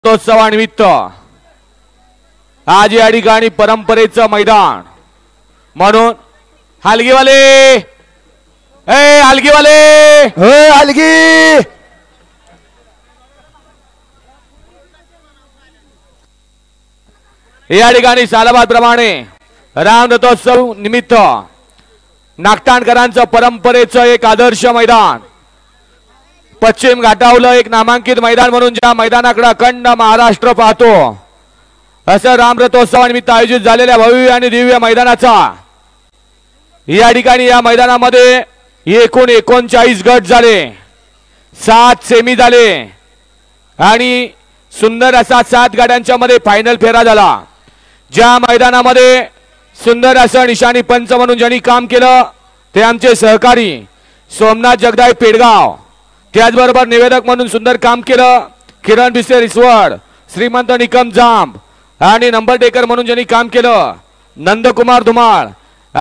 उत्सवानिमित्त आज या ठिकाणी परंपरेचं मैदान म्हणून हलगीवाले हलगीवाले हलगी या ठिकाणी सालाबाद प्रमाणे रामरथोत्सव निमित्त नागठाणकरांचं परंपरेचं एक आदर्श मैदान पश्चिम घाटावलं एक नामांकित मैदान म्हणून ज्या मैदानाकडे अखंड महाराष्ट्र पाहतो असं रामरथोत्सवानिमित्त आयोजित झालेल्या भव्य आणि दिव्य मैदानाचा या ठिकाणी या मैदानामध्ये एकूण 39 गट झाले, 7 सेमी झाले आणि सुंदर असा 7 गाड्यांच्या मध्ये फायनल फेरा झाला। ज्या मैदानामध्ये सुंदर असं निशाणी पंच म्हणून ज्यांनी काम केलं ते आमचे सहकारी सोमनाथ जगदाय पेडगाव, त्याचबरोबर निवेदक म्हणून सुंदर काम केलं किरण भिसे रिसवड, श्रीमंत निकम जांब आणि नंबर टेकर म्हणून ज्यांनी काम केलं नंदकुमार धुमाळ